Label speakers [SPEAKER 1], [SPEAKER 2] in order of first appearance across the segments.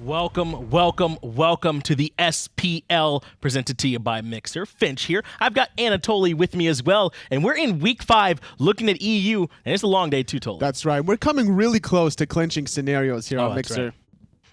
[SPEAKER 1] Welcome, welcome, welcome to the SPL presented to you by Mixer. Finch here. I've got Anatoly with me as well, and we're in week 5 looking at EU, and it's a long day too, Toly.
[SPEAKER 2] That's right. We're coming really close to clinching scenarios here on Mixer.
[SPEAKER 1] Right.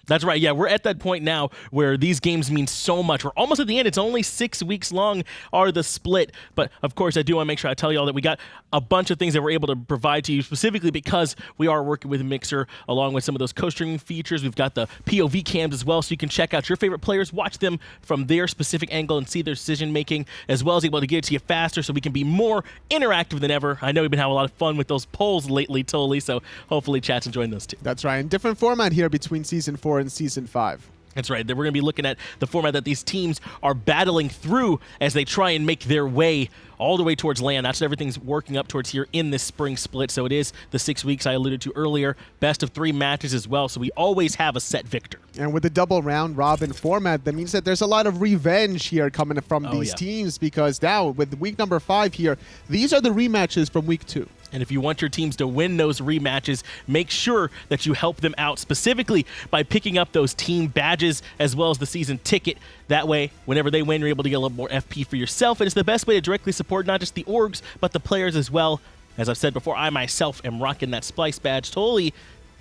[SPEAKER 1] That's right. Yeah, we're at that point now where these games mean so much. We're almost at the end. It's only 6 weeks long are the split. But, of course, I do want to make sure I tell you all that we got a bunch of things that we're able to provide to you specifically because we are working with Mixer along with some of those co-streaming features. We've got the POV cams as well, so you can check out your favorite players, watch them from their specific angle and see their decision-making, as well as able to get it to you faster so we can be more interactive than ever. I know we've been having a lot of fun with those polls lately, Toly, so hopefully chat's enjoying those too.
[SPEAKER 2] That's right. And different format here between Season 4 and Season 5.
[SPEAKER 1] That's right. We're going to be looking at the format that these teams are battling through as they try and make their way all the way towards land. That's what everything's working up towards here in this spring split. So it is the 6 weeks I alluded to earlier. Best of 3 matches as well. So we always have a set victor.
[SPEAKER 2] And with the double round robin format, that means that there's a lot of revenge here coming from these teams, because now with week number 5 here, these are the rematches from week 2.
[SPEAKER 1] And if you want your teams to win those rematches, make sure that you help them out specifically by picking up those team badges as well as the season ticket. That way, whenever they win, you're able to get a little more FP for yourself. And it's the best way to directly support not just the orgs, but the players as well. As I've said before, I myself am rocking that Splice badge. Totally.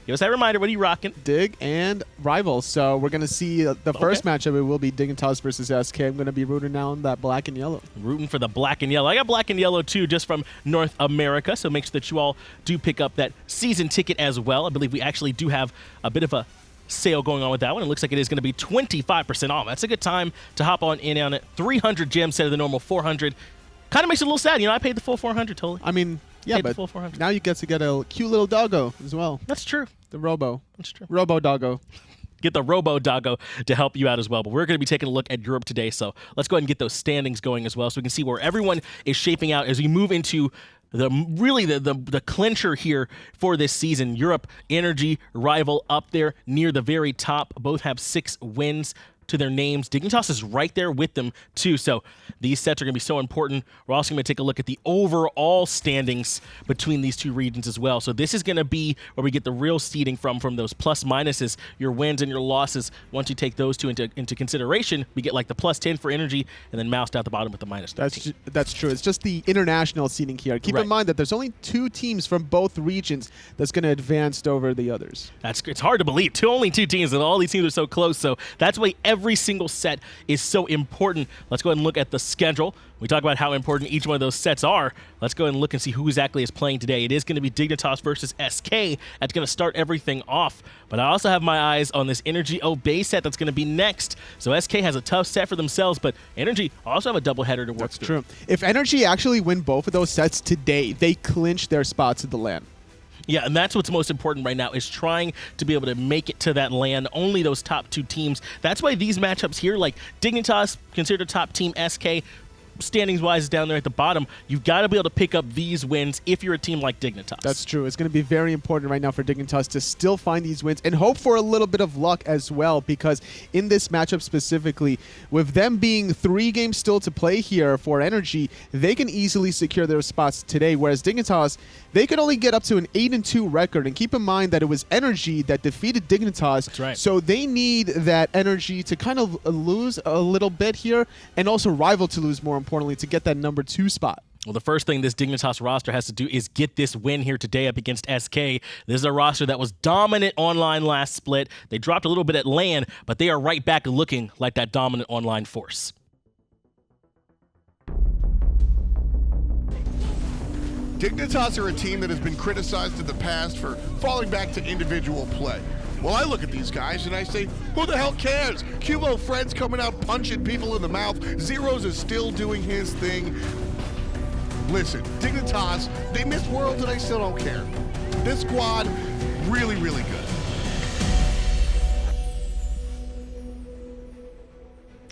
[SPEAKER 1] Give us that reminder. What are you rocking?
[SPEAKER 2] Dig and Rival. So we're going to see the first matchup. It will be Dignitas versus SK. I'm going to be rooting now on that black and yellow.
[SPEAKER 1] Rooting for the black and yellow. I got black and yellow too, just from North America. So make sure that you all do pick up that season ticket as well. I believe we actually do have a bit of a sale going on with that one. It looks like it is going to be 25% off. That's a good time to hop on in on it. 300 gems instead of the normal 400. Kind of makes it a little sad. You know, I paid the full 400 totally.
[SPEAKER 2] I mean, yeah, but now you get to get a cute little doggo as well.
[SPEAKER 1] That's true.
[SPEAKER 2] The Robo.
[SPEAKER 1] That's true.
[SPEAKER 2] Robo Doggo.
[SPEAKER 1] Get the Robo Doggo to help you out as well. But we're going to be taking a look at Europe today. So let's go ahead and get those standings going as well so we can see where everyone is shaping out as we move into the clincher here for this season. Europe, Energy, Rival up there near the very top. Both have 6 wins to their names. Dignitas is right there with them too, so these sets are going to be so important. We're also going to take a look at the overall standings between these two regions as well. So this is going to be where we get the real seeding from those plus minuses, your wins and your losses. Once you take those two into consideration, we get like the plus 10 for Energy and then moused out the bottom with the minus 13.
[SPEAKER 2] That's true. It's just the international seeding here. Keep in mind that there's only 2 teams from both regions that's going to advance over the others.
[SPEAKER 1] It's hard to believe. Only 2 teams, and all these teams are so close. So that's why every single set is so important. Let's go ahead and look at the schedule. We talk about how important each one of those sets are. Let's go ahead and look and see who exactly is playing today. It is going to be Dignitas versus SK. That's going to start everything off. But I also have my eyes on this Energy Obey set that's going to be next. So SK has a tough set for themselves, but Energy also have a doubleheader to work
[SPEAKER 2] That's
[SPEAKER 1] through.
[SPEAKER 2] True. If Energy actually win both of those sets today, they clinch their spots at the LAN.
[SPEAKER 1] Yeah, and that's what's most important right now is trying to be able to make it to that LAN, only those top 2 teams. That's why these matchups here, like Dignitas, considered a top team, SK, standings-wise down there at the bottom, you've got to be able to pick up these wins if you're a team like Dignitas.
[SPEAKER 2] That's true. It's going to be very important right now for Dignitas to still find these wins and hope for a little bit of luck as well, because in this matchup specifically, with them being 3 games still to play here for Energy, they can easily secure their spots today, whereas Dignitas, they could only get up to an 8-2 record. And keep in mind that it was Energy that defeated Dignitas.
[SPEAKER 1] That's right.
[SPEAKER 2] So they need that Energy to kind of lose a little bit here, and also Rival to lose more importantly to get that number 2 spot.
[SPEAKER 1] Well, the first thing this Dignitas roster has to do is get this win here today up against SK. This is a roster that was dominant online last split. They dropped a little bit at LAN, but they are right back looking like that dominant online force.
[SPEAKER 3] Dignitas are a team that has been criticized in the past for falling back to individual play. Well, I look at these guys and I say, who the hell cares? QvoFred's coming out punching people in the mouth. Zyrhoes is still doing his thing. Listen, Dignitas, they missed Worlds and I still don't care. This squad, really, really good.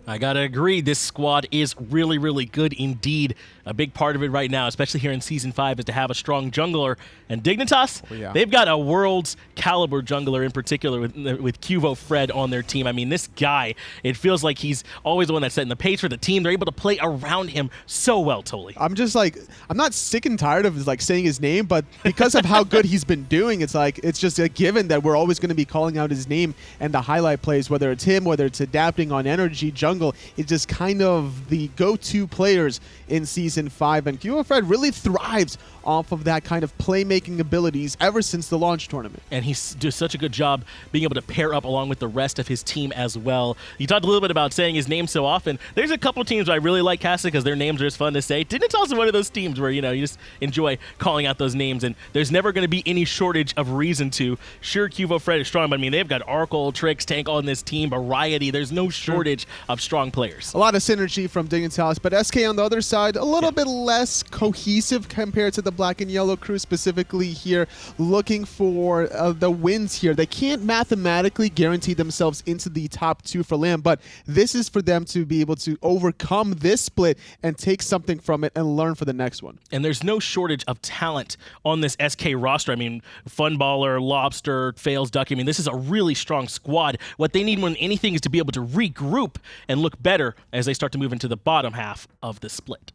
[SPEAKER 1] I gotta agree, this squad is really, really good indeed. A big part of it right now, especially here in Season 5, is to have a strong jungler. And Dignitas, they've got a world's caliber jungler in particular with QvoFred on their team. I mean, this guy, it feels like he's always the one that's setting the pace for the team. They're able to play around him so well, Toli.
[SPEAKER 2] I'm just like, I'm not sick and tired of like saying his name, but because of how good he's been doing, it's like, it's just a given that we're always going to be calling out his name and the highlight plays, whether it's him, whether it's adapting on energy, jungle. It's just kind of the go-to players in Season 5, and QvoFred really thrives off of that kind of playmaking abilities ever since the launch tournament.
[SPEAKER 1] And he's does such a good job being able to pair up along with the rest of his team as well. You talked a little bit about saying his name so often. There's a couple teams I really like casting because their names are just fun to say. Dignitas is one of those teams where, you know, you just enjoy calling out those names, and there's never going to be any shortage of reason to. Sure, QvoFred is strong, but I mean, they've got Arkkyl, Trixtank on this team, variety. There's no shortage of strong players.
[SPEAKER 2] A lot of synergy from Dignitas, but SK on the other side, a little bit less cohesive compared to the black and yellow crew, specifically here, looking for the wins here. They can't mathematically guarantee themselves into the top 2 for LAN, but this is for them to be able to overcome this split and take something from it and learn for the next one.
[SPEAKER 1] And there's no shortage of talent on this SK roster. I mean, Funballer, Lawbster, Faeles, Ducky. I mean, this is a really strong squad. What they need more than anything is to be able to regroup and look better as they start to move into the bottom half of the split.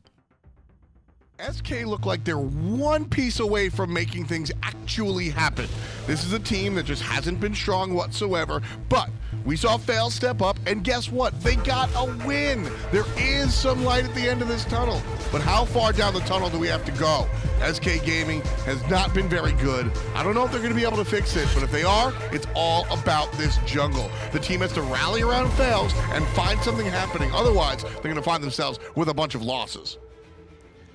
[SPEAKER 3] SK look like they're one piece away from making things actually happen. This is a team that just hasn't been strong whatsoever, but we saw Faeles step up, and guess what? They got a win. There is some light at the end of this tunnel, but how far down the tunnel do we have to go? SK Gaming has not been very good. I don't know if they're going to be able to fix it, but if they are, it's all about this jungle. The team has to rally around Faeles and find something happening. Otherwise, they're going to find themselves with a bunch of losses.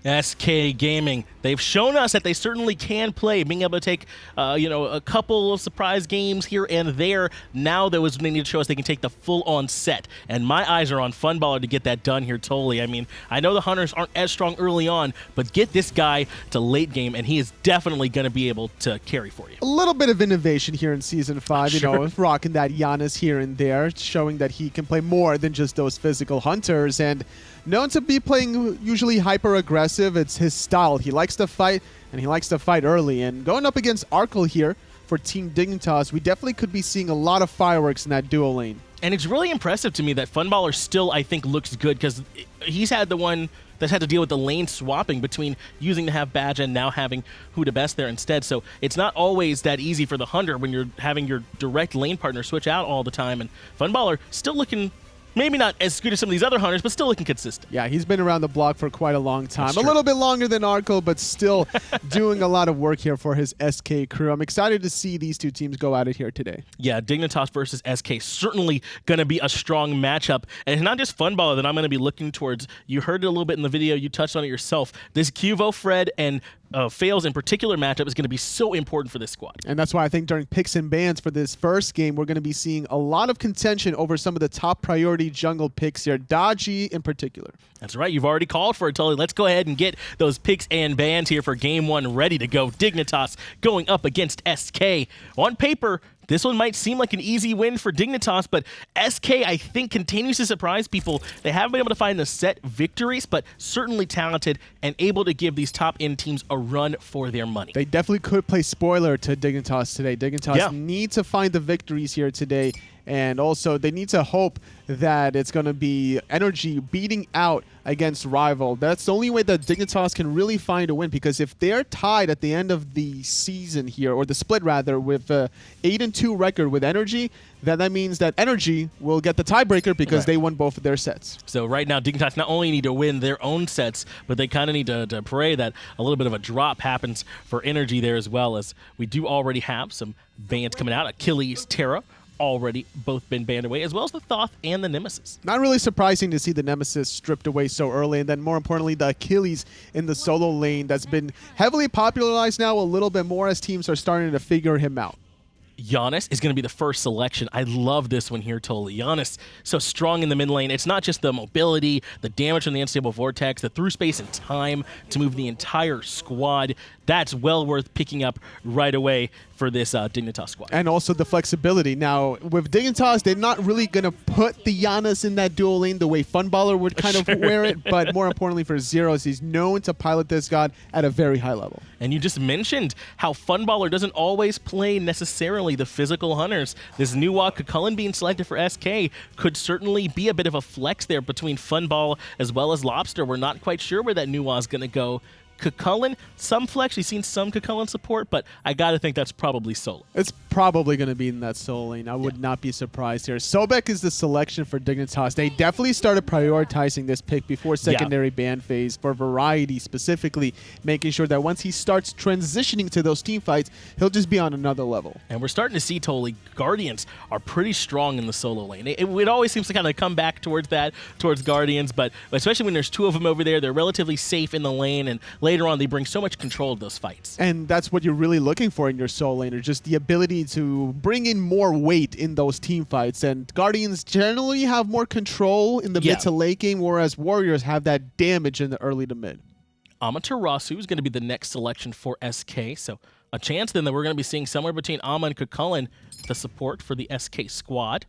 [SPEAKER 1] SK Gaming, they've shown us that they certainly can play, being able to take, a couple of surprise games here and there. Now they need to show us they can take the full-on set, and my eyes are on Funballer to get that done here, Toli. I mean, I know the Hunters aren't as strong early on, but get this guy to late game, and he is definitely going to be able to carry for you.
[SPEAKER 2] A little bit of innovation here in Season 5, you know, rocking that Janus here and there, showing that he can play more than just those physical Hunters, and known to be playing usually hyper-aggressive. It's his style. He likes to fight, and he likes to fight early. And going up against Arkkyl here for Team Dignitas, we definitely could be seeing a lot of fireworks in that duo lane.
[SPEAKER 1] And it's really impressive to me that Funballer still, I think, looks good, because he's had the one that's had to deal with the lane swapping between using to have Badge and now having WhoDaBest there instead. So it's not always that easy for the Hunter when you're having your direct lane partner switch out all the time. And Funballer still looking maybe not as good as some of these other Hunters, but still looking consistent.
[SPEAKER 2] Yeah, he's been around the block for quite a long time. A little bit longer than Arkkyl, but still doing a lot of work here for his SK crew. I'm excited to see these two teams go at it here today.
[SPEAKER 1] Yeah, Dignitas versus SK, certainly going to be a strong matchup. And it's not just Funballer that I'm going to be looking towards. You heard it a little bit in the video. You touched on it yourself. This QvoFred and Faeles in particular matchup is going to be so important for this squad.
[SPEAKER 2] And that's why I think during picks and bans for this first game, we're going to be seeing a lot of contention over some of the top priority jungle picks here, Dodgy in particular.
[SPEAKER 1] That's right. You've already called for it, Tully. Let's go ahead and get those picks and bans here for Game 1 ready to go. Dignitas going up against SK. On paper, this one might seem like an easy win for Dignitas, but SK, I think, continues to surprise people. They haven't been able to find the set victories, but certainly talented and able to give these top-end teams a run for their money.
[SPEAKER 2] They definitely could play spoiler to Dignitas today. Dignitas need to find the victories here today, and also they need to hope that it's going to be Energy beating out against Rival. That's the only way that Dignitas can really find a win, because if they're tied at the end of the season here, or the split rather, with 8-2 record with Energy, then that means that Energy will get the tiebreaker because they won both of their sets.
[SPEAKER 1] So right now, Dignitas not only need to win their own sets, but they kind of need to pray that a little bit of a drop happens for Energy there as well, as we do already have some bans coming out. Achilles, Terra, already both been banned away, as well as the Thoth and the Nemesis.
[SPEAKER 2] Not really surprising to see the Nemesis stripped away so early, and then more importantly, the Achilles in the solo lane that's been heavily popularized now a little bit more as teams are starting to figure him out.
[SPEAKER 1] Janus is going to be the first selection. I love this one here, Toli. Janus, so strong in the mid lane. It's not just the mobility, the damage from the unstable vortex, the through space and time to move the entire squad. That's well worth picking up right away for this Dignitas squad.
[SPEAKER 2] And also the flexibility. Now, with Dignitas, they're not really going to put the Janus in that dual lane the way Funballer would kind of wear it, but more importantly for Zyrhoes, he's known to pilot this god at a very high level.
[SPEAKER 1] And you just mentioned how Funballer doesn't always play necessarily the physical hunters. This new Chulainn being selected for SK could certainly be a bit of a flex there between Funball as well as Lawbster. We're not quite sure where that new is going to go. Chulainn, some flex. We've seen some Chulainn support, but I got to think that's probably solo.
[SPEAKER 2] It's probably going to be in that solo lane. I would not be surprised here. Sobek is the selection for Dignitas. They definitely started prioritizing this pick before secondary ban phase for variety specifically, making sure that once he starts transitioning to those team fights, he'll just be on another level.
[SPEAKER 1] And we're starting to see, Toli, Guardians are pretty strong in the solo lane. It always seems to kind of come back towards Guardians, but especially when there's two of them over there, they're relatively safe in the lane, and later on, they bring so much control of those fights.
[SPEAKER 2] And that's what you're really looking for in your solo laner, just the ability to bring in more weight in those team fights. And Guardians generally have more control in the mid to late game, whereas Warriors have that damage in the early to mid.
[SPEAKER 1] Amaterasu is going to be the next selection for SK, so a chance then that we're going to be seeing somewhere between Ama and Chulainn the support for the SK squad.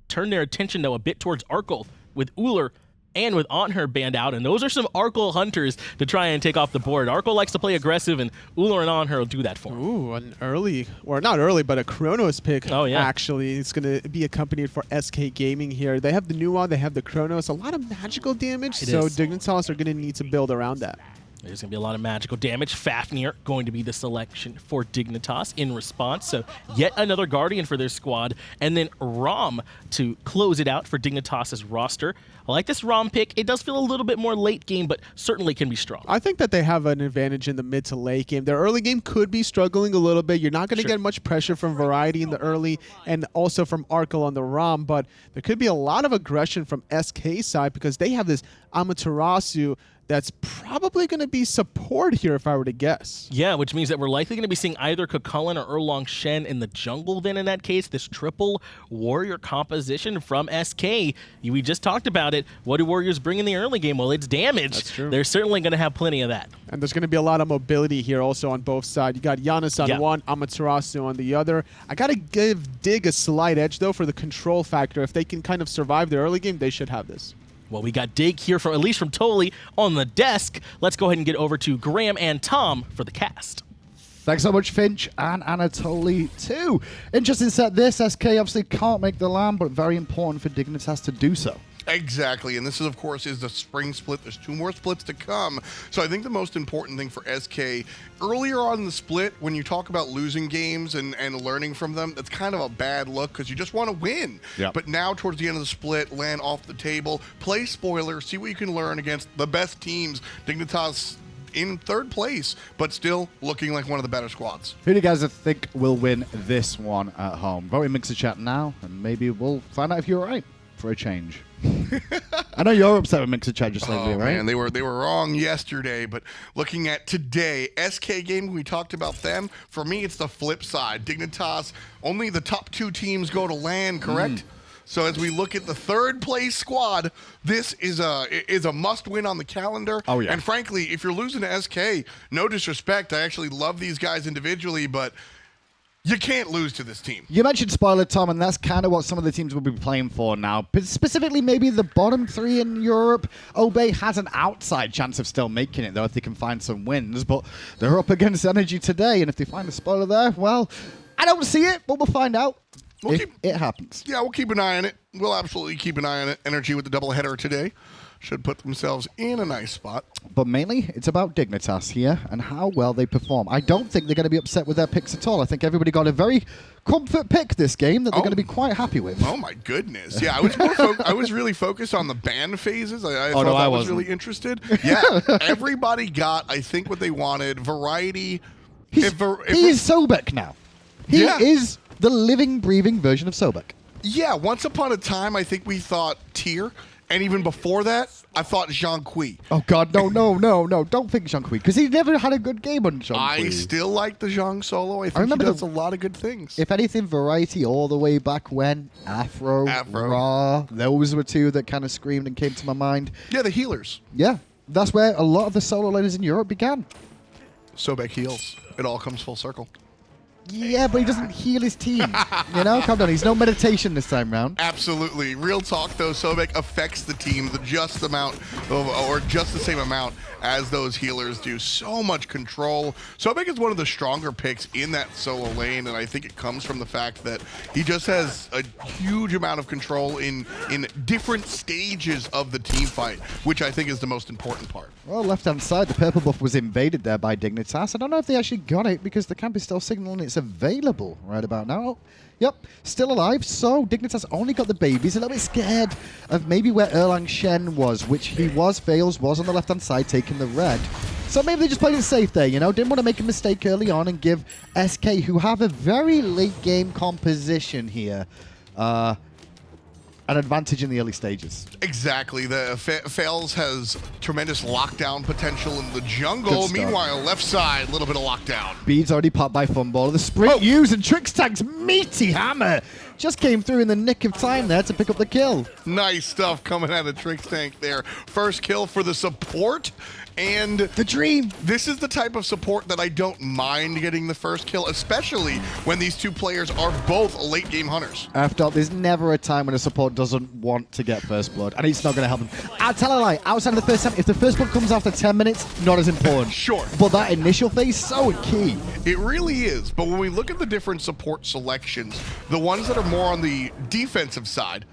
[SPEAKER 1] Turn their attention, though, a bit towards Arkkyl with Uller and with Her banned out, and those are some Arkkyl hunters to try and take off the board. Arkkyl likes to play aggressive, and Uller and Her will do that for him.
[SPEAKER 2] Ooh, an early, or not early, but a Chronos pick.
[SPEAKER 1] Oh, yeah.
[SPEAKER 2] Actually, it's going to be accompanied for SK Gaming here. They have the new one, they have the Chronos, a lot of magical damage, so Dignitas are going to need to build around that.
[SPEAKER 1] There's going to be a lot of magical damage. Fafnir going to be the selection for Dignitas in response. So yet another Guardian for their squad. And then Ram to close it out for Dignitas' roster. I like this Ram pick. It does feel a little bit more late game, but certainly can be strong.
[SPEAKER 2] I think that they have an advantage in the mid to late game. Their early game could be struggling a little bit. You're not going to get much pressure from Variety in the early and also from Arkkyl on the Ram, but there could be a lot of aggression from SK side because they have this Amaterasu that's probably going to be support here if I were to guess.
[SPEAKER 1] Yeah, which means that we're likely going to be seeing either Chulainn or Erlang Shen in the jungle then in that case. This triple warrior composition from SK. We just talked about it. What do Warriors bring in the early game? Well, it's damage. That's true. They're certainly going to have plenty of that.
[SPEAKER 2] And there's going to be a lot of mobility here also on both sides. You got Janus on one, Amaterasu on the other. I got to give Dig a slight edge, though, for the control factor. If they can kind of survive the early game, they should have this.
[SPEAKER 1] Well, we got Dig here, from at least from Toli, on the desk. Let's go ahead and get over to Graham and Tom for the cast.
[SPEAKER 4] Thanks so much, Finch and Anatoly, too. Interesting set this. SK obviously can't make the land, but very important for Dignitas to do so.
[SPEAKER 3] Exactly, and this is, of course, is the spring split. There's 2 more splits to come. So I think the most important thing for SK, earlier on in the split, when you talk about losing games and learning from them, that's kind of a bad look because you just want to win. Yep. But now, towards the end of the split, land off the table, play spoiler, see what you can learn against the best teams. Dignitas in 3rd place, but still looking like one of the better squads.
[SPEAKER 4] Who do you guys think will win this one at home? Vote in Mixer Chat now, and maybe we'll find out if you're right for a change. I know you're upset with Mixer Chat just lately, right?
[SPEAKER 3] Man, they were wrong yesterday, but looking at today, SK Gaming, we talked about them. For me, it's the flip side. Dignitas, only the top 2 teams go to LAN, correct? So as we look at the 3rd place squad, this is a must-win on the calendar.
[SPEAKER 4] Oh, yeah.
[SPEAKER 3] And frankly, if you're losing to SK, no disrespect, I actually love these guys individually, but you can't lose to this team.
[SPEAKER 4] You mentioned spoiler, Tom, and that's kind of what some of the teams will be playing for now. But specifically, maybe the bottom 3 in Europe. Obey has an outside chance of still making it, though, if they can find some wins. But they're up against Energy today, and if they find a spoiler there, well, I don't see it, but we'll find out if it happens.
[SPEAKER 3] Yeah, we'll keep an eye on it. We'll absolutely keep an eye on it. Energy with the doubleheader today should put themselves in a nice spot.
[SPEAKER 4] But mainly, it's about Dignitas here and how well they perform. I don't think they're going to be upset with their picks at all. I think everybody got a very comfort pick this game that they're going to be quite happy with.
[SPEAKER 3] Oh my goodness! Yeah, I was I was really focused on the ban phases. I thought I was really interested. Yeah, everybody got, I think, what they wanted. Variety.
[SPEAKER 4] He is Sobek now. He is the living, breathing version of Sobek.
[SPEAKER 3] Yeah, once upon a time, I think we thought tier And even before that, I thought Zhang Kui.
[SPEAKER 4] Oh, God, no. Don't think Zhang Kui, because he never had a good game on Zhang Kui.
[SPEAKER 3] I still like the Zhang solo. I think
[SPEAKER 4] remember
[SPEAKER 3] he does a lot of good things.
[SPEAKER 4] If anything, variety all the way back when. Afro. Ra. Those were two that kind of screamed and came to my mind.
[SPEAKER 3] Yeah, the healers.
[SPEAKER 4] Yeah, that's where a lot of the solo laners in Europe began.
[SPEAKER 3] Sobek heals. It all comes full circle.
[SPEAKER 4] Yeah, but he doesn't heal his team. You know, come on, he's no meditation this time round.
[SPEAKER 3] Absolutely. Real talk, though, Sobek affects the team the just amount or just the same amount as those healers do. So much control. Sobek is one of the stronger picks in that solo lane, and I think it comes from the fact that he just has a huge amount of control in different stages of the team fight, which I think is the most important part.
[SPEAKER 4] Well, left-hand side, the purple buff was invaded there by Dignitas. I don't know if they actually got it because the camp is still signaling it's available right about now. Oh, yep, still alive. So Dignitas only got the babies. A little bit scared of maybe where Erlang Shen was, which he was. Faeles was on the left-hand side taking the red. So maybe they just played it safe there, you know. Didn't want to make a mistake early on and give SK, who have a very late-game composition here, an advantage in the early stages.
[SPEAKER 3] Exactly. The Faeles has tremendous lockdown potential in the jungle. Meanwhile, left side, a little bit of lockdown.
[SPEAKER 4] Beads already popped by Funballer. The sprint used and Trixtank's meaty hammer just came through in the nick of time there to pick up the kill.
[SPEAKER 3] Nice stuff coming out of Trixtank there. First kill for the support. And
[SPEAKER 4] the dream.
[SPEAKER 3] This is the type of support that I don't mind getting the first kill, especially when these two players are both late game hunters.
[SPEAKER 4] After all, there's never a time when a support doesn't want to get first blood, and it's not going to help them. I'll tell a lie, outside of the first time, if the first blood comes after 10 minutes, not as important.
[SPEAKER 3] Sure.
[SPEAKER 4] But that initial phase, so key.
[SPEAKER 3] It really is. But when we look at the different support selections, the ones that are more on the defensive side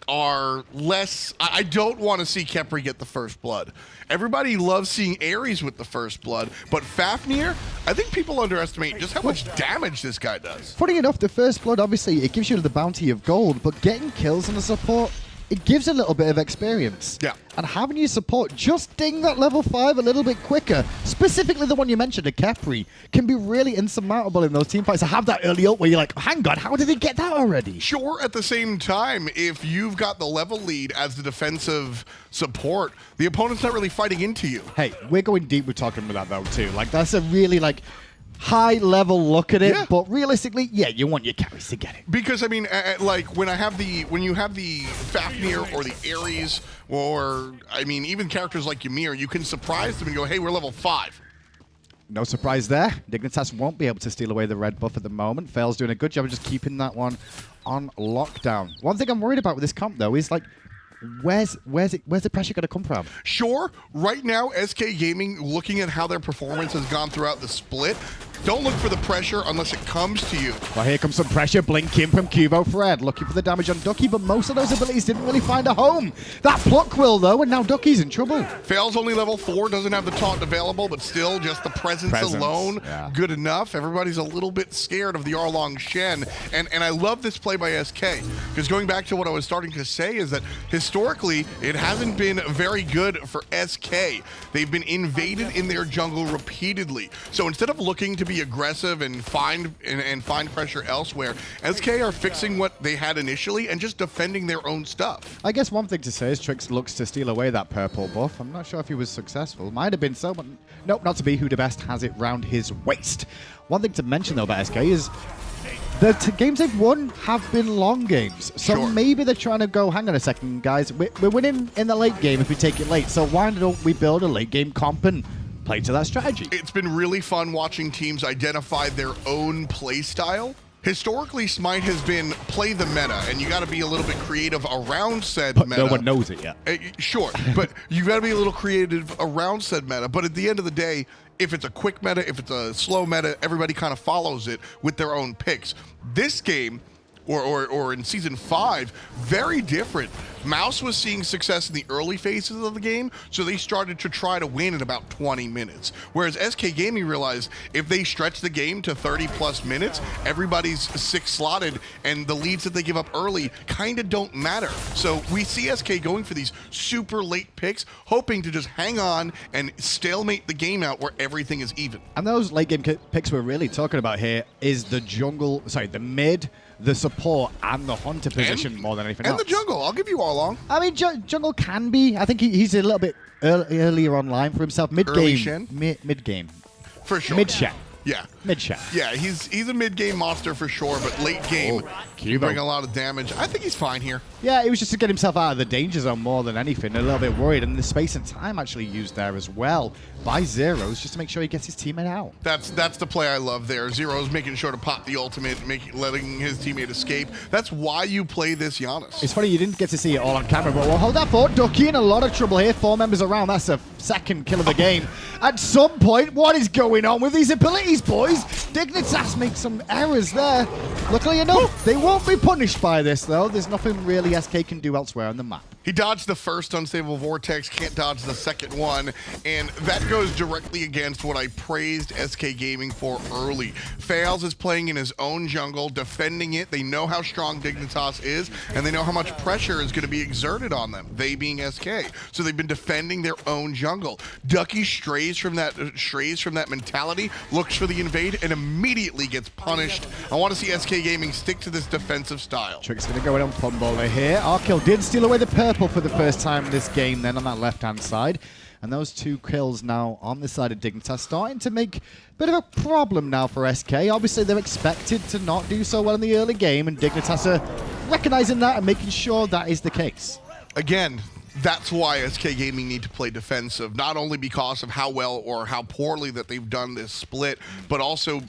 [SPEAKER 3] are less. I don't want to see Khepri get the first blood. Everybody loves seeing Ares with the first blood, but Fafnir, I think people underestimate just how much damage this guy does.
[SPEAKER 4] Funny enough, the first blood, obviously, it gives you the bounty of gold, but getting kills on the support, it gives a little bit of experience.
[SPEAKER 3] Yeah.
[SPEAKER 4] And having your support just ding that level 5 a little bit quicker, specifically the one you mentioned, a Khepri, can be really insurmountable in those team fights. To have that early ult where you're like, hang on, how did he get that already?
[SPEAKER 3] Sure, at the same time, if you've got the level lead as the defensive support, the opponent's not really fighting into you.
[SPEAKER 4] Hey, we're going deep with talking about that though too. Like, that's a really high-level look at it,
[SPEAKER 3] yeah.
[SPEAKER 4] But realistically, yeah, you want your carries to get it.
[SPEAKER 3] Because I mean, like when you have the Fafnir or the Ares, or I mean, even characters like Ymir, you can surprise them and go, "Hey, we're level 5."
[SPEAKER 4] No surprise there. Dignitas won't be able to steal away the red buff at the moment. Fail's doing a good job of just keeping that one on lockdown. One thing I'm worried about with this comp though is like, where's the pressure going to come from?
[SPEAKER 3] Sure, right now, SK Gaming, looking at how their performance has gone throughout the split, don't look for the pressure unless it comes to you.
[SPEAKER 4] Well, here comes some pressure blinking from QvoFred, looking for the damage on Ducky, but most of those abilities didn't really find a home. That pluck will, though, and now Ducky's in trouble.
[SPEAKER 3] Fail's only level 4, doesn't have the taunt available, but still, just the presence alone, good enough. Everybody's a little bit scared of the Erlang Shen, and I love this play by SK, because going back to what I was starting to say is that historically, it hasn't been very good for SK. They've been invaded in their jungle repeatedly. So instead of looking to be aggressive and find pressure elsewhere, SK are fixing what they had initially and just defending their own stuff.
[SPEAKER 4] I guess one thing to say is Trix looks to steal away that purple buff. I'm not sure if he was successful. Might have been so, but nope, not to be. WhoDaBest has it round his waist. One thing to mention, though, about SK is the games they've won have been long games. So
[SPEAKER 3] sure.
[SPEAKER 4] Maybe they're trying to go, hang on a second, guys. We're winning in the late game if we take it late. So why don't we build a late game comp and play to that strategy?
[SPEAKER 3] It's been really fun watching teams identify their own play style. Historically, Smite has been play the meta, and you got to be a little bit creative around said
[SPEAKER 4] but
[SPEAKER 3] meta.
[SPEAKER 4] No one knows it yet.
[SPEAKER 3] Sure, but you got to be a little creative around said meta. But at the end of the day, if it's a quick meta, if it's a slow meta, everybody kind of follows it with their own picks. This game, or in Season 5, very different. Mouse was seeing success in the early phases of the game, so they started to try to win in about 20 minutes. Whereas SK Gaming realized if they stretch the game to 30+ minutes, everybody's 6-slotted, and the leads that they give up early kind of don't matter. So we see SK going for these super late picks, hoping to just hang on and stalemate the game out where everything is even.
[SPEAKER 4] And those late game picks we're really talking about here is the mid the support and the hunter position more than anything else.
[SPEAKER 3] And the jungle. I'll give you all along.
[SPEAKER 4] I mean, jungle can be. I think he's a little bit earlier online for himself.
[SPEAKER 3] Early Shen?
[SPEAKER 4] Mid-game.
[SPEAKER 3] For sure.
[SPEAKER 4] Mid-Shen.
[SPEAKER 3] Yeah.
[SPEAKER 4] Mid-Shen.
[SPEAKER 3] Yeah, he's a mid-game monster for sure, but late game, he bring a lot of damage. I think he's fine here.
[SPEAKER 4] Yeah, it was just to get himself out of the danger zone more than anything. A little bit worried, and the space and time actually used there as well by Zyrhoes just to make sure he gets his teammate out.
[SPEAKER 3] That's the play I love there. Zyrhoes making sure to pop the ultimate, letting his teammate escape. That's why you play this Janus.
[SPEAKER 4] It's funny you didn't get to see it all on camera, but we'll hold that thought. Ducky in a lot of trouble here. 4 members around. That's a second kill of the game. At some point, what is going on with these abilities, boys? Dignitas makes some errors there. Luckily enough, they won't be punished by this, though. There's nothing really SK can do elsewhere on the map.
[SPEAKER 3] He dodged the first unstable vortex, can't dodge the second one, and that goes directly against what I praised SK Gaming for early. Faeles is playing in his own jungle, defending it. They know how strong Dignitas is, and they know how much pressure is going to be exerted on them, they being SK. So they've been defending their own jungle. Ducky strays from that mentality, looks for the invade, and immediately gets punished. I want to see SK Gaming stick to this defensive style.
[SPEAKER 4] Trick's going to go in on Funballer here. Arkkyl did steal away the purple for the first time this game then on that left-hand side. And those 2 kills now on the side of Dignitas starting to make a bit of a problem now for SK. Obviously, they're expected to not do so well in the early game, and Dignitas are recognizing that and making sure that is the case.
[SPEAKER 3] Again, that's why SK Gaming need to play defensive, not only because of how well or how poorly that they've done this split, but also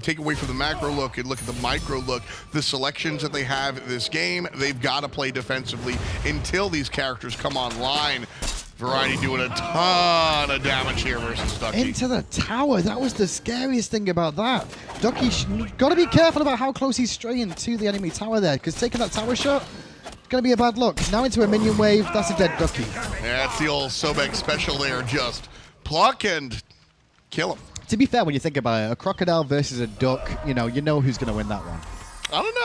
[SPEAKER 3] take away from the macro look and look at the micro look. The selections that they have in this game, they've got to play defensively until these characters come online. Variety doing a ton of damage here versus Ducky.
[SPEAKER 4] Into the tower. That was the scariest thing about that. Ducky's got to be careful about how close he's straying to the enemy tower there, because taking that tower shot, going to be a bad look. Now into a minion wave. That's a dead Ducky.
[SPEAKER 3] Yeah, that's the old Sobek special there. Just pluck and kill him.
[SPEAKER 4] To be fair, when you think about it, a crocodile versus a duck, you know who's going to win that one.
[SPEAKER 3] I don't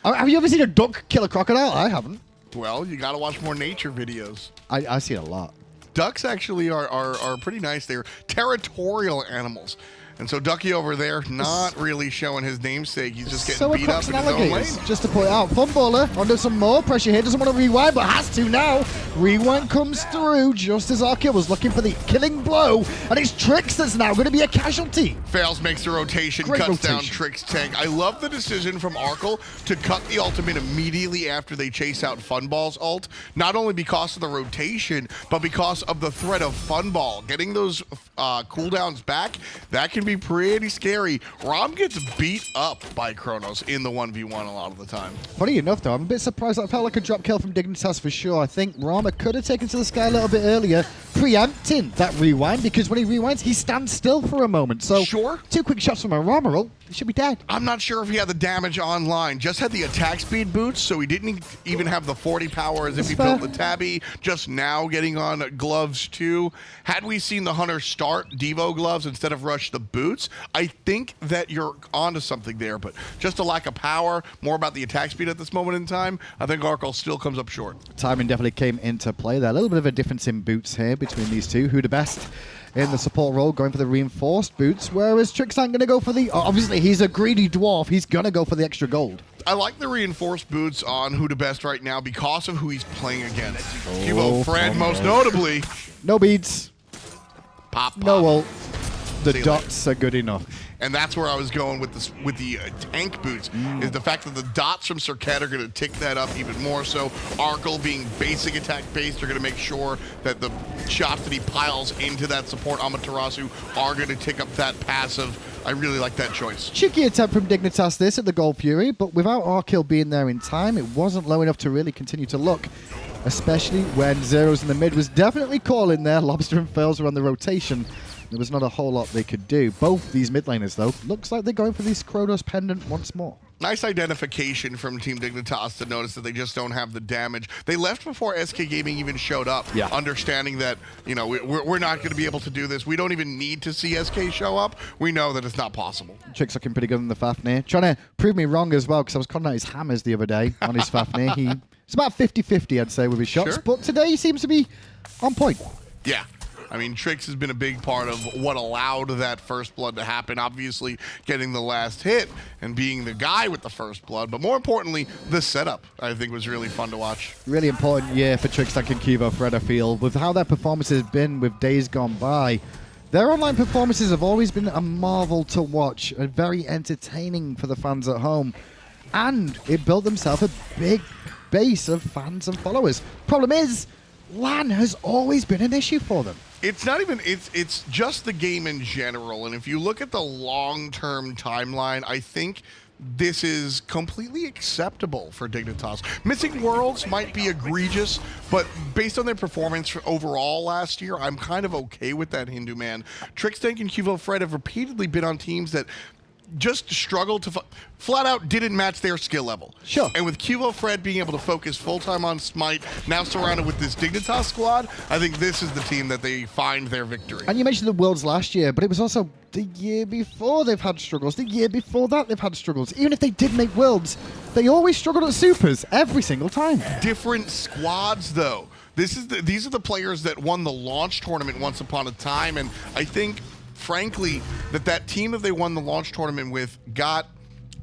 [SPEAKER 3] know.
[SPEAKER 4] Have you ever seen a duck kill a crocodile? I haven't.
[SPEAKER 3] Well, you got to watch more nature videos.
[SPEAKER 4] I see it a lot.
[SPEAKER 3] Ducks actually are pretty nice. They're territorial animals. And so Ducky over there, not really showing his namesake. He's just getting beat up in his own lane.
[SPEAKER 4] Just to point out, Funballer under some more pressure here. Doesn't want to rewind, but has to now. Rewind comes through just as Arkkyl was looking for the killing blow. And it's Trix that's now going to be a casualty.
[SPEAKER 3] Faeles makes the rotation, cuts down Trixtank. I love the decision from Arkkyl to cut the ultimate immediately after they chase out Funball's ult. Not only because of the rotation, but because of the threat of Funball. Getting those cooldowns back, that can be pretty scary. Ram gets beat up by Chronos in the 1v1 a lot of the time.
[SPEAKER 4] Funny enough, though, I'm a bit surprised that felt like a drop kill from Dignitas for sure. I think Rama could have taken to the sky a little bit earlier, preempting that rewind, because when he rewinds, he stands still for a moment. So,
[SPEAKER 3] sure,
[SPEAKER 4] 2 quick shots from a Rama ult, he should be dead.
[SPEAKER 3] I'm not sure if he had the damage online. Just had the attack speed boots, so he didn't even have the 40 power as if he built the tabby. Just now getting on gloves too. Had we seen the Hunter start Devo gloves instead of rush the boots, I think that you're onto something there, but just a lack of power, more about the attack speed at this moment in time. I think Arkkyl still comes up short.
[SPEAKER 4] Timing definitely came into play there. A little bit of a difference in boots here between these two. WhoDaBest in the support role going for the reinforced boots, whereas Trixtank going to go for the... obviously, he's a greedy dwarf. He's going to go for the extra gold.
[SPEAKER 3] I like the reinforced boots on WhoDaBest right now because of who he's playing against. QvoFred, most notably.
[SPEAKER 4] No beads.
[SPEAKER 3] Pop.
[SPEAKER 4] No ult. The dots are good enough.
[SPEAKER 3] And that's where I was going with this, with the tank boots, is the fact that the dots from Serqet are going to tick that up even more so. Arkkyl being basic attack based are going to make sure that the shots that he piles into that support Amaterasu are going to tick up that passive. I really like that choice.
[SPEAKER 4] Cheeky attempt from Dignitas this at the Gold Fury, but without Arkkyl being there in time, it wasn't low enough to really continue to look. Especially when Zyrhoes in the mid was definitely calling there. Lawbster and Faeles were on the rotation. There was not a whole lot they could do. Both these mid laners, though, looks like they're going for this Chronos pendant once more.
[SPEAKER 3] Nice identification from Team Dignitas to notice that they just don't have the damage. They left before SK Gaming even showed up, understanding that, you know, we're not going to be able to do this. We don't even need to see SK show up. We know that it's not possible.
[SPEAKER 4] Trick's looking pretty good in the Fafnir. Trying to prove me wrong as well, because I was calling out his hammers the other day on his Fafnir. It's about 50-50, I'd say, with his shots, but today he seems to be on point.
[SPEAKER 3] Yeah. I mean, Trix has been a big part of what allowed that first blood to happen. Obviously, getting the last hit and being the guy with the first blood. But more importantly, the setup, I think, was really fun to watch.
[SPEAKER 4] Really important year for Trixtank and QvoFred, I feel. With how their performances have been with days gone by, their online performances have always been a marvel to watch, and very entertaining for the fans at home. And it built themselves a big base of fans and followers. Problem is, LAN has always been an issue for them.
[SPEAKER 3] It's not even, it's just the game in general. And if you look at the long-term timeline, I think this is completely acceptable for Dignitas. Missing Worlds might be egregious, but based on their performance overall last year, I'm kind of okay with that, Hindu man. Trixtank and QvoFred have repeatedly been on teams that just struggled to flat out didn't match their skill level.
[SPEAKER 4] Sure.
[SPEAKER 3] And with QvoFred being able to focus full-time on Smite, now surrounded with this Dignitas squad, I think this is the team that they find their victory.
[SPEAKER 4] And you mentioned the Worlds last year, but it was also the year before they've had struggles. The year before that they've had struggles. Even if they did make Worlds, they always struggled at Supers every single time.
[SPEAKER 3] Different squads, though. These are the players that won the launch tournament once upon a time, and I think, frankly, that team that they won the launch tournament with got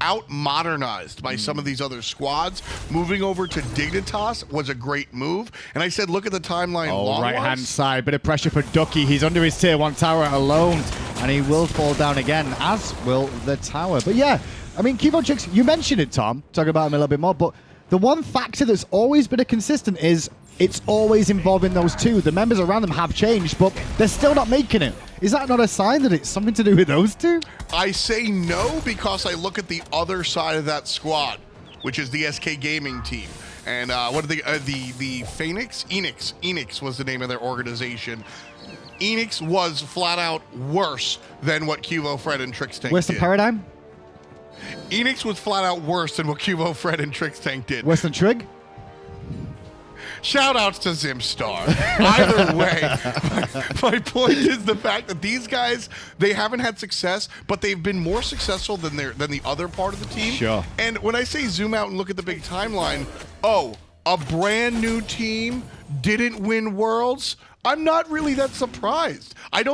[SPEAKER 3] out-modernized by some of these other squads. Moving over to Dignitas was a great move. And I said, look at the timeline.
[SPEAKER 4] Oh, right-hand side, bit of pressure for Ducky. He's under his tier 1 tower alone, and he will fall down again, as will the tower. But yeah, I mean, QvoTrix, you mentioned it, Tom, talk about him a little bit more, but the one factor that's always been a consistent is it's always involving those two. The members around them have changed, but they're still not making it. Is that not a sign that it's something to do with those two?
[SPEAKER 3] I say no because I look at the other side of that squad, which is the SK Gaming team. And what are the Phoenix? Enix was the name of their organization. Enix was flat out worse than what QvoFred and Trixtank
[SPEAKER 4] Where's the
[SPEAKER 3] did.
[SPEAKER 4] paradigm?
[SPEAKER 3] Enix was flat out worse than what QvoFred and Trixtank did.
[SPEAKER 4] Western Trig?
[SPEAKER 3] Shout outs to Zimstar. Either way, my point is the fact that these guys, they haven't had success, but they've been more successful than the other part of the team.
[SPEAKER 4] Sure.
[SPEAKER 3] And when I say zoom out and look at the big timeline, oh, a brand new team didn't win Worlds? I'm not really that surprised. I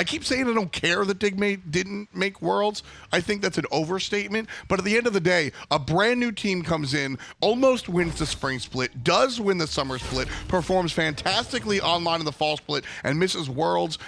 [SPEAKER 3] keep saying I don't care that didn't make Worlds. I think that's an overstatement. But at the end of the day, a brand new team comes in, almost wins the spring split, does win the summer split, performs fantastically online in the fall split, and misses Worlds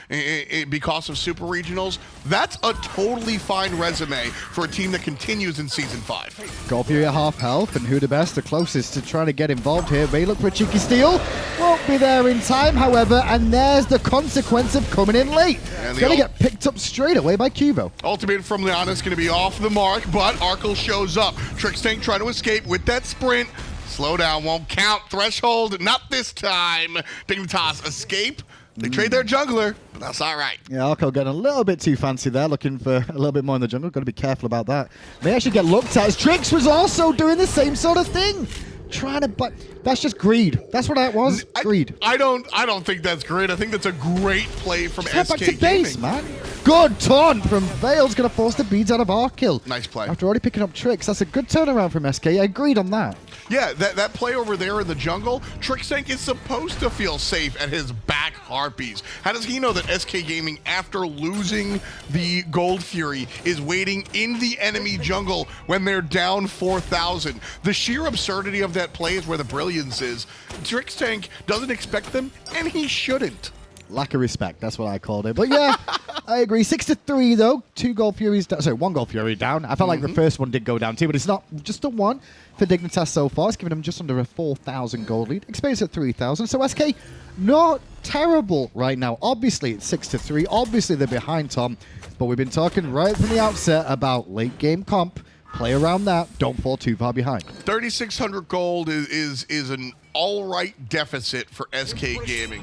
[SPEAKER 3] because of super regionals. That's a totally fine resume for a team that continues in Season 5.
[SPEAKER 4] Golf Fury at half health, and WhoDaBest the closest to trying to get involved here. They look for a cheeky steal. Won't be there in time, however, and there's the consequence of coming in late. It's going to get picked up straight away by Cubo.
[SPEAKER 3] Ultimate from Liana is going to be off the mark, but Arkkyl shows up. Trixtank trying to escape with that sprint. Slow down, won't count. Threshold, not this time. Dignitas escape. They trade their jungler, but that's all right.
[SPEAKER 4] Yeah, Arkkyl getting a little bit too fancy there, looking for a little bit more in the jungle. Got to be careful about that. They actually get looked at as Trix was also doing the same sort of thing. Trying to, but that's just greed. That's what that was. Greed.
[SPEAKER 3] I don't think that's great. I think that's a great play from
[SPEAKER 4] Just
[SPEAKER 3] SK
[SPEAKER 4] back to base,
[SPEAKER 3] Gaming.
[SPEAKER 4] man. Good taunt from Faeles, going to force the beads out of Arkkyl.
[SPEAKER 3] Nice play.
[SPEAKER 4] After already picking up Trix, that's a good turnaround from SK. I agreed on that.
[SPEAKER 3] Yeah, that play over there in the jungle, Trixtank is supposed to feel safe at his back harpies. How does he know that SK Gaming, after losing the Gold Fury, is waiting in the enemy jungle when they're down 4,000? The sheer absurdity of that play is where the brilliance is. Trixtank doesn't expect them, and he shouldn't.
[SPEAKER 4] Lack of respect, that's what I called it. But yeah, I agree. 6-3 though. 2 Gold Furies down. Sorry, 1 Gold Fury down. I felt like the first one did go down too, but it's not just the one for Dignitas so far. It's given them just under a 4,000 gold lead. Experience at 3,000. So SK, not terrible right now. Obviously, it's 6-3. Obviously, they're behind Tom. But we've been talking right from the outset about late game comp. Play around that. Don't fall too far behind.
[SPEAKER 3] 3,600 gold is an all-right deficit for SK Gaming.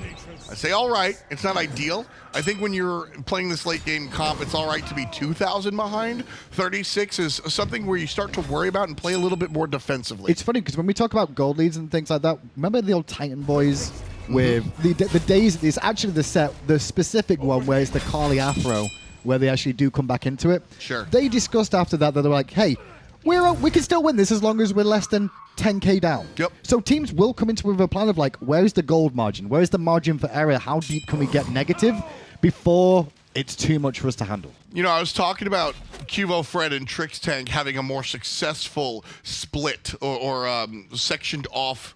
[SPEAKER 3] I say all right. It's not ideal. I think when you're playing this late-game comp, it's all right to be 2,000 behind. 36 is something where you start to worry about and play a little bit more defensively.
[SPEAKER 4] It's funny because when we talk about gold leads and things like that, remember the old Titan boys with the days? It's actually the specific one where it's the Carly Afro, where they actually do come back into it.
[SPEAKER 3] Sure.
[SPEAKER 4] They discussed after that they're like, hey, we can still win this as long as we're less than 10k down.
[SPEAKER 3] Yep.
[SPEAKER 4] So teams will come into with a plan of like, where's the gold margin? Where's the margin for error? How deep can we get negative before it's too much for us to handle?
[SPEAKER 3] You know, I was talking about QvoFred and Trixtank having a more successful split or sectioned off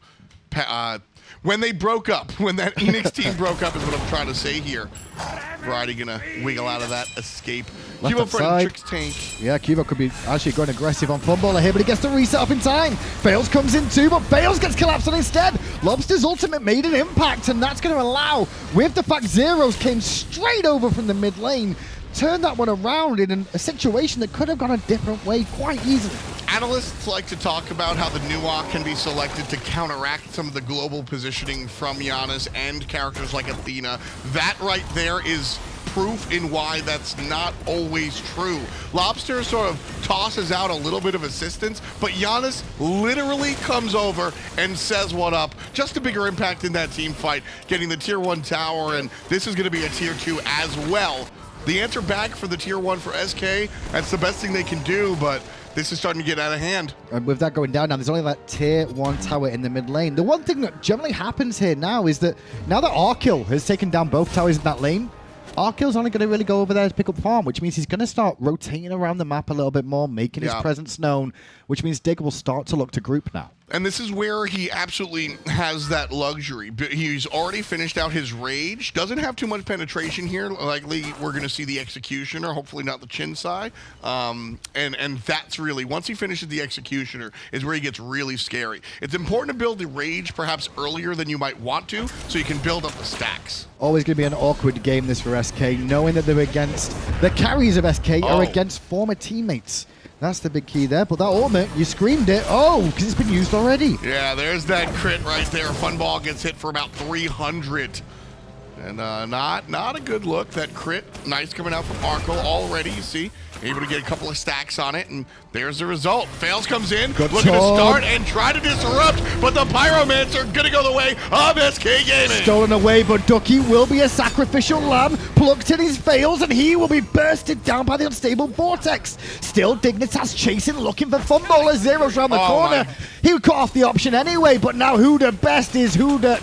[SPEAKER 3] when they broke up, when that Enix team broke up is what I'm trying to say here. Variety gonna wiggle out of that escape. QvoFred and Trixtank.
[SPEAKER 4] Yeah, Qvo could be actually going aggressive on Funballer here, but he gets the reset off in time. Faeles comes in too, but Faeles gets collapsed on instead. Lawbster's ultimate made an impact, and that's going to allow, with the fact Zyrhoes came straight over from the mid lane, turn that one around in a situation that could have gone a different way quite easily.
[SPEAKER 3] Analysts like to talk about how the Nuwa can be selected to counteract some of the global positioning from Janus and characters like Athena. That right there is proof in why that's not always true. Lawbster sort of tosses out a little bit of assistance, but Janus literally comes over and says what up. Just a bigger impact in that team fight, getting the tier 1 tower, and this is going to be a tier 2 as well. The answer back for the tier 1 for SK, that's the best thing they can do, but this is starting to get out of hand.
[SPEAKER 4] And with that going down now, there's only that tier 1 tower in the mid lane. The one thing that generally happens here now is that now that Arkkyl has taken down both towers in that lane, Arkkyl's only going to really go over there to pick up farm, which means he's going to start rotating around the map a little bit more, making his presence known, which means Dig will start to look to group now.
[SPEAKER 3] And this is where he absolutely has that luxury. He's already finished out his rage. Doesn't have too much penetration here. Likely we're going to see the executioner, hopefully not the Chinsai. And that's really, once he finishes the executioner, is where he gets really scary. It's important to build the rage perhaps earlier than you might want to, so you can build up the stacks.
[SPEAKER 4] Always going to be an awkward game this for SK, knowing that they're against the carries of SK are against former teammates. That's the big key there, but that ultimate, you screamed it. Oh, because it's been used already.
[SPEAKER 3] Yeah, there's that crit right there. Funball gets hit for about 300. And not a good look. That crit, nice coming out from Arkkyl already, you see. Able to get a couple of stacks on it, and there's the result. Faeles comes in, looking to start and try to disrupt, but the Pyromancer gonna go the way of SK Gaming.
[SPEAKER 4] Stolen away, but Ducky will be a sacrificial lamb, plucked in his Faeles, and he will be bursted down by the unstable vortex. Still, Dignitas chasing, looking for Funballer. Zyrhoes around the corner. He would cut off the option anyway, but now WhoDaBest is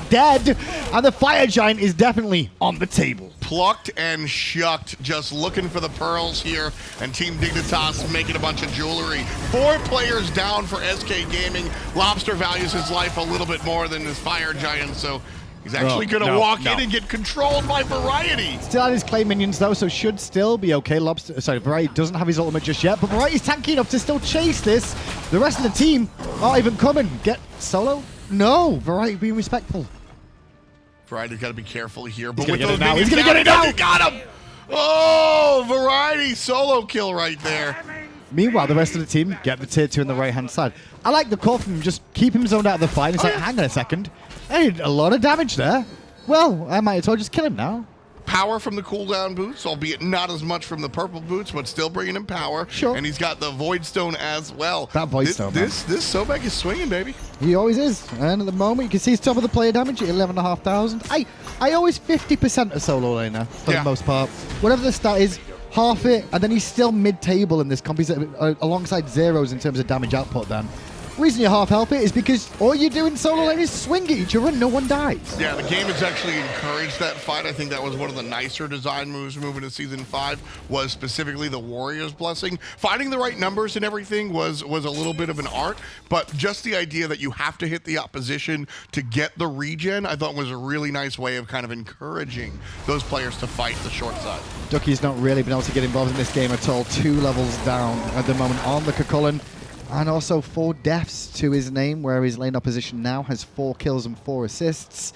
[SPEAKER 4] dead, and the Fire Giant is definitely on the table.
[SPEAKER 3] Plucked and shucked, just looking for the pearls here, and Team Dignitas making a bunch of jewelry. 4 players down for SK Gaming. Lawbster values his life a little bit more than his Fire Giant, so he's actually going to walk in and get controlled by Variety.
[SPEAKER 4] Still has his clay minions though, so should still be okay. Variety doesn't have his ultimate just yet, but Variety's tanky enough to still chase this. The rest of the team aren't even coming. Get solo? No, Variety being respectful.
[SPEAKER 3] Variety's got to be careful here, but
[SPEAKER 4] He's
[SPEAKER 3] with
[SPEAKER 4] gonna
[SPEAKER 3] those
[SPEAKER 4] get it now.
[SPEAKER 3] minions
[SPEAKER 4] He's gonna get it now.
[SPEAKER 3] He got him! Oh, Variety solo kill right there.
[SPEAKER 4] Meanwhile, the rest of the team get the tier 2 on the right-hand side. I like the call from him, just keep him zoned out of the fight. It's like, hang on a second. I did a lot of damage there. Well, I might as well just kill him now.
[SPEAKER 3] Power from the cooldown boots, albeit not as much from the purple boots, but still bringing him power.
[SPEAKER 4] Sure.
[SPEAKER 3] And he's got the Void Stone as well.
[SPEAKER 4] That Void Stone, man.
[SPEAKER 3] This Sobek is swinging, baby.
[SPEAKER 4] He always is. And at the moment, you can see his top of the player damage at 11,500. I always 50% a solo laner for the most part. Whatever the stat is, half it, and then he's still mid-table in this comp. He's alongside Zyrhoes in terms of damage output then. Reason you half help it is because all you do in solo lane is swing at each other and no one dies.
[SPEAKER 3] Yeah, the game has actually encouraged that fight. I think that was one of the nicer design moves moving to Season 5, was specifically the Warrior's Blessing. Finding the right numbers and everything was a little bit of an art, but just the idea that you have to hit the opposition to get the regen, I thought was a really nice way of kind of encouraging those players to fight the short side.
[SPEAKER 4] Ducky's not really been able to get involved in this game at all. 2 levels down at the moment on the Chulainn. And also 4 deaths to his name, where his lane opposition now has 4 kills and 4 assists.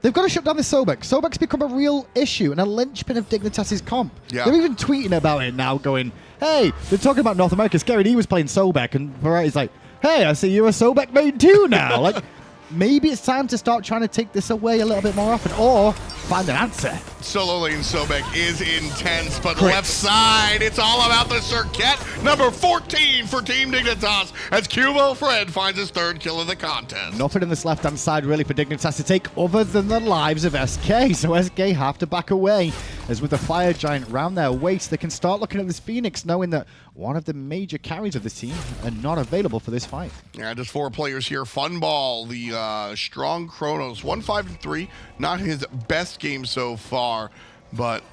[SPEAKER 4] They've got to shut down this Sobek. Sobek's become a real issue and a linchpin of Dignitas' comp. Yeah. They're even tweeting about it now, going, hey, they're talking about North America. Scary D was playing Sobek, and Variety's like, hey, I see you're a Sobek main too now. Like, maybe it's time to start trying to take this away a little bit more often, or find an answer.
[SPEAKER 3] Solo lane Sobek is intense, but left side, it's all about the Serqet, number 14 for Team Dignitas, as QvoFred finds his 3rd kill of the contest.
[SPEAKER 4] Nothing in this left-hand side really for Dignitas to take other than the lives of SK, so SK have to back away. as with the Fire Giant round their waist, they can start looking at this Phoenix, knowing that one of the major carries of this team are not available for this fight.
[SPEAKER 3] Yeah, just 4 players here. Funball, the strong Chronos, 1-5-3. Not his best game so far, but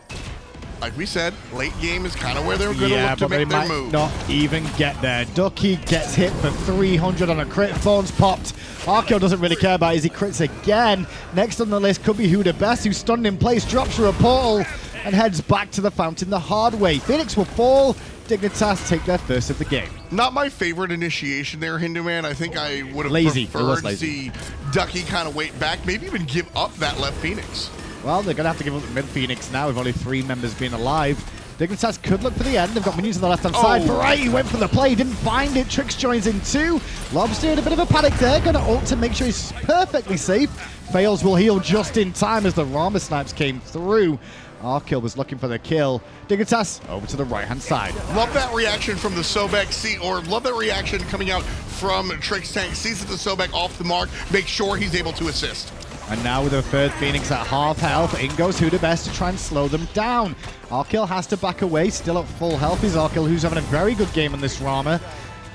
[SPEAKER 3] like we said, late game is kind of where they're going to look to make their move.
[SPEAKER 4] Not even get there. Ducky gets hit for 300 on a crit. Phone's popped. Arkkyl doesn't really care about it as he crits again. Next on the list could be WhoDaBest, who's stunned in place, drops through a portal, and heads back to the fountain the hard way. Phoenix will fall. Dignitas take their first of the game.
[SPEAKER 3] Not my favorite initiation there, Hindu Man. I think I would have preferred to see Ducky kind of wait back, maybe even give up that left Phoenix.
[SPEAKER 4] Well, they're going to have to give up the mid Phoenix now with only 3 members being alive. Dignitas could look for the end. They've got minions on the left-hand side. Variety went for the play, didn't find it. Trix joins in too. Lawbster in a bit of a panic there. Going to ult to make sure he's perfectly safe. Faeles will heal just in time as the Rama snipes came through. Arkkyl was looking for the kill. Dignitas over to the right-hand side.
[SPEAKER 3] Love that reaction from the Sobek, love that reaction coming out from Trixtank. Sees that the Sobek off the mark, make sure he's able to assist.
[SPEAKER 4] And now with a third Phoenix at half health, in goes WhoDaBest to try and slow them down. Arkkyl has to back away, still at full health is Arkkyl, who's having a very good game on this Rama.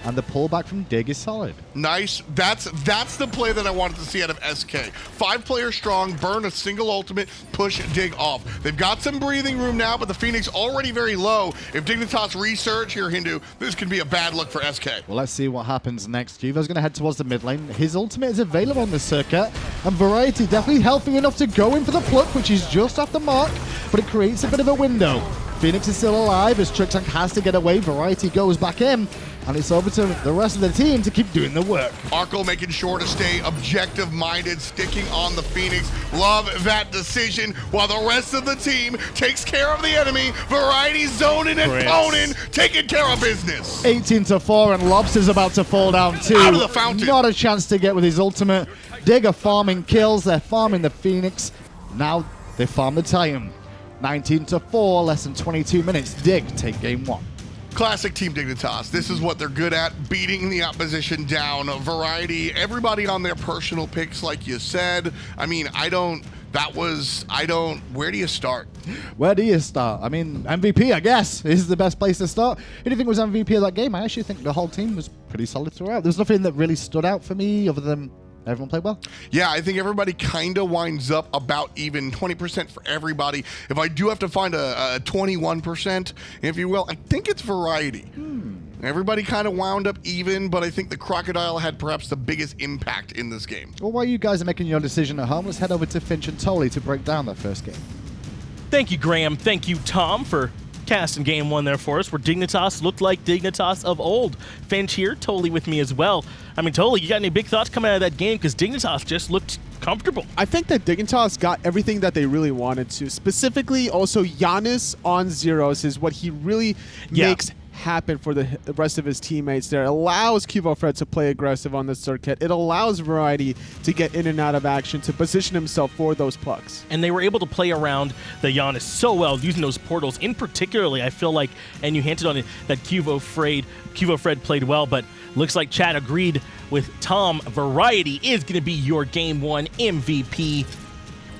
[SPEAKER 4] And the pullback from Dig is solid.
[SPEAKER 3] Nice. That's the play that I wanted to see out of SK. 5 players strong, burn a single ultimate, push Dig off. They've got some breathing room now, but the Phoenix already very low. If Dignitas resurge here, Hindu, this could be a bad look for SK.
[SPEAKER 4] Well, let's see what happens next. Qvo's going to head towards the mid lane. His ultimate is available on the Serqet, and Variety definitely healthy enough to go in for the pluck, which is just off the mark, but it creates a bit of a window. Phoenix is still alive as Trixtank has to get away. Variety goes back in, and it's over to the rest of the team to keep doing the work.
[SPEAKER 3] Arkkyl making sure to stay objective-minded, sticking on the Phoenix. Love that decision while the rest of the team takes care of the enemy. Variety zoning and poning, taking care of business.
[SPEAKER 4] 18-4, and Lawbster's about to fall down too.
[SPEAKER 3] Out of the fountain.
[SPEAKER 4] Not a chance to get with his ultimate. Dig are farming kills. They're farming the Phoenix. Now they farm the Titan. 19-4, less than 22 minutes. Dig take game 1.
[SPEAKER 3] Classic Team Dignitas. This is what they're good at, beating the opposition down. Variety, everybody on their personal picks, like you said. I mean, where do you start?
[SPEAKER 4] Where do you start? I mean, MVP, I guess, is the best place to start. Who do you think was MVP of that game? I actually think the whole team was pretty solid throughout. There's nothing that really stood out for me other than everyone played well. Yeah,
[SPEAKER 3] I think everybody kind of winds up about even, 20% for everybody. If I do have to find a 21%, if you will, I think it's Variety. Everybody kind of wound up even, but I think the Crocodile had perhaps the biggest impact in this game.
[SPEAKER 4] Well, while you guys are making your decision at home, let's head over to Finch and Tolly to break down that first game.
[SPEAKER 1] Thank you, Graham. Thank you, Tom, for casting game 1 there for us, where Dignitas looked like Dignitas of old. Finch here, Tolly with me as well. I mean, Tolly, you got any big thoughts coming out of that game? Because Dignitas just looked comfortable.
[SPEAKER 2] I think that Dignitas got everything that they really wanted to. Specifically, also, Janus on Zyrhoes is what he really makes happen for the rest of his teammates there. It allows QvoFred to play aggressive on the Serqet. It allows Variety to get in and out of action, to position himself for those pucks.
[SPEAKER 1] And they were able to play around the Janus so well, using those portals. In particularly, I feel like, and you hinted on it, that QvoFred played well, but looks like Chad agreed with Tom. Variety is going to be your Game 1 MVP.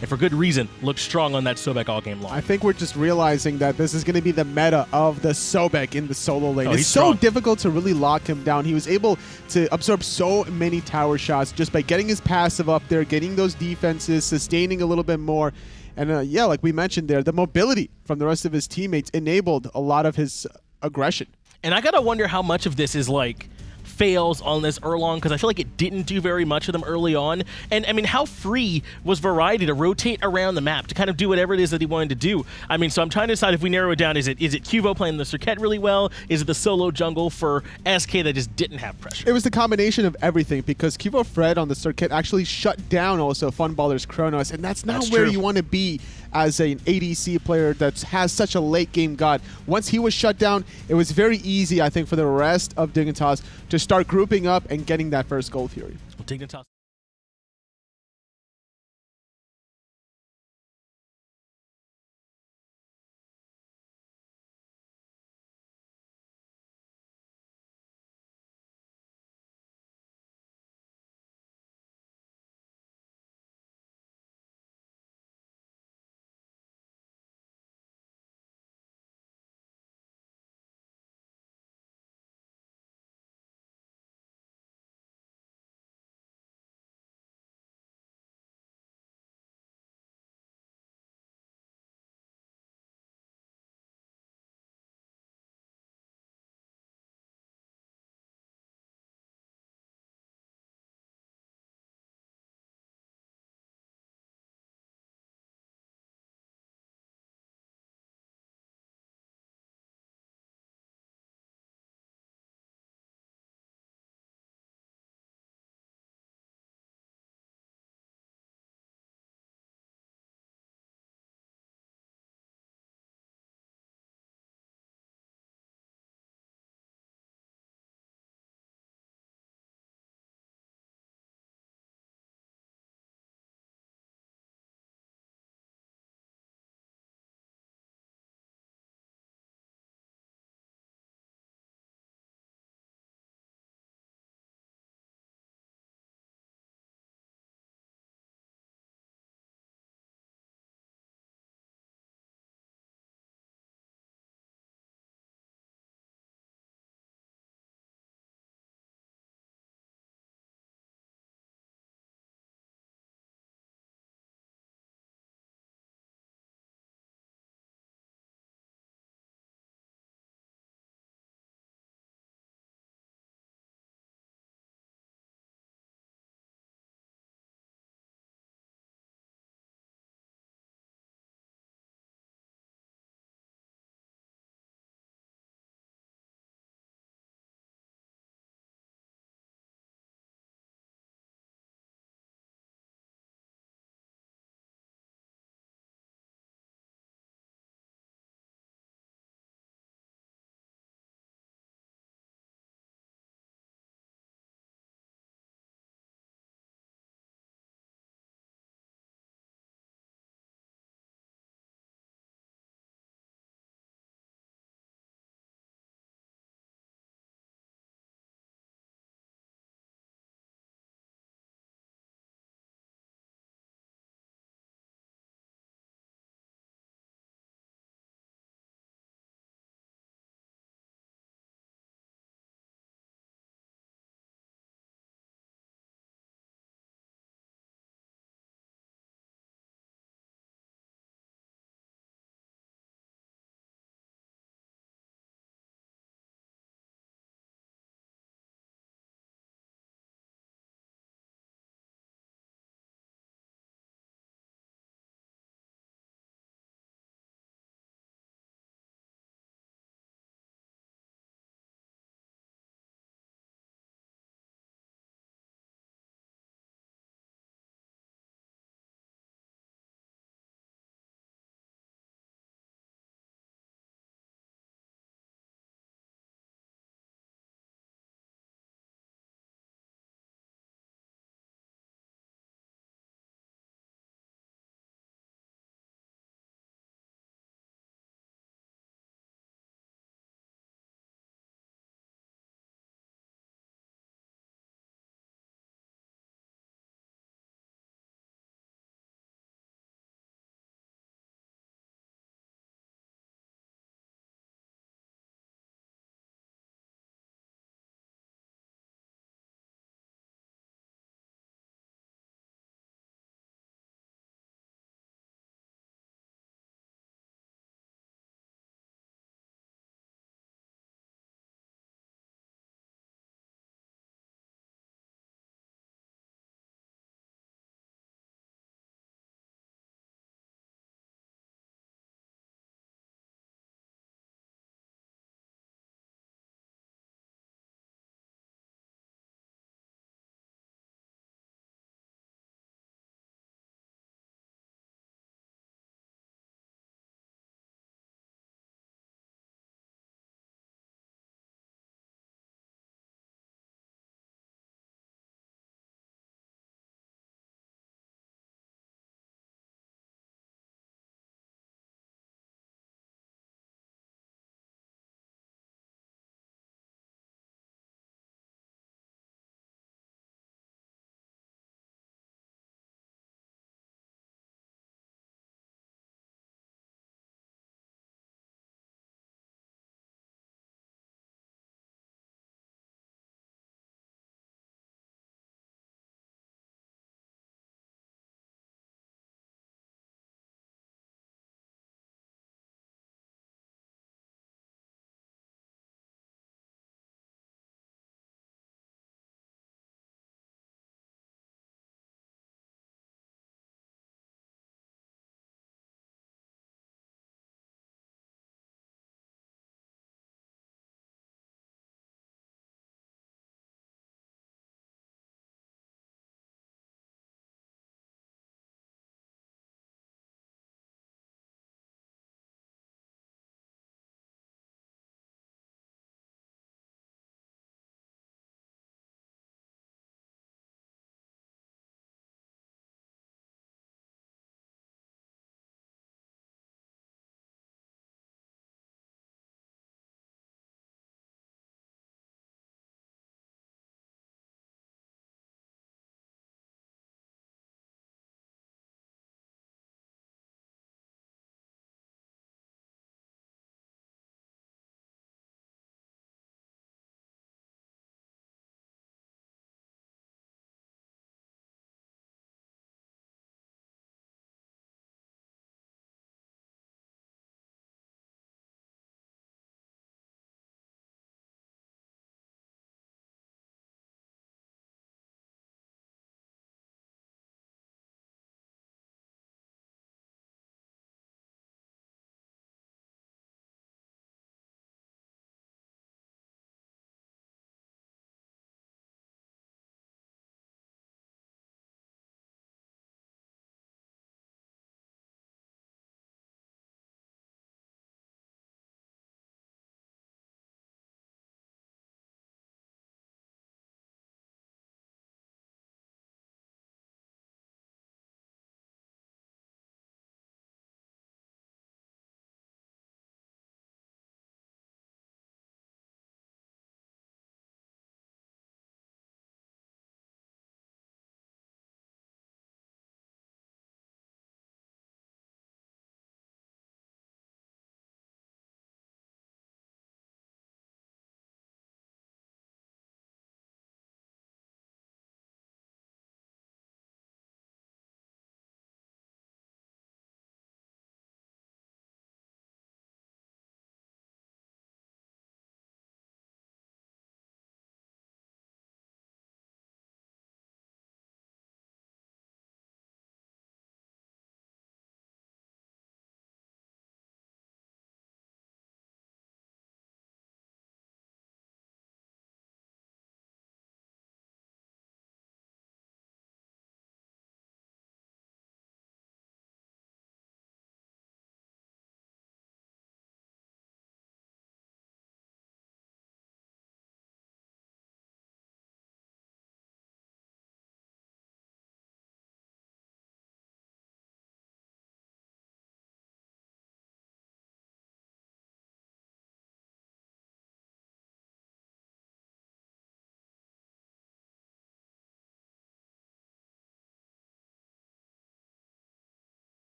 [SPEAKER 1] And for good reason, looks strong on that Sobek all game long.
[SPEAKER 2] I think we're just realizing that this is going to be the meta of the Sobek in the solo lane.
[SPEAKER 1] It's
[SPEAKER 2] so difficult to really lock him down. He was able to absorb so many tower shots just by getting his passive up there, getting those defenses, sustaining a little bit more. And yeah, like we mentioned there, the mobility from the rest of his teammates enabled a lot of his aggression.
[SPEAKER 1] And I got to wonder how much of this is like fails on this Erlang, because I feel like it didn't do very much of them early on. And I mean, how free was Variety to rotate around the map to kind of do whatever it is that he wanted to do? I mean, so I'm trying to decide if we narrow it down, is it Qvo playing the Serqet really well? Is it the solo jungle for SK that just didn't have pressure?
[SPEAKER 2] It was the combination of everything, because QvoFred on the Serqet actually shut down also Funballer's Chronos, and that's not where you want to be as an ADC player that has such a late game god. Once he was shut down, it was very easy, I think, for the rest of Dignitas to start grouping up and getting that first gold here.
[SPEAKER 1] Dignitas.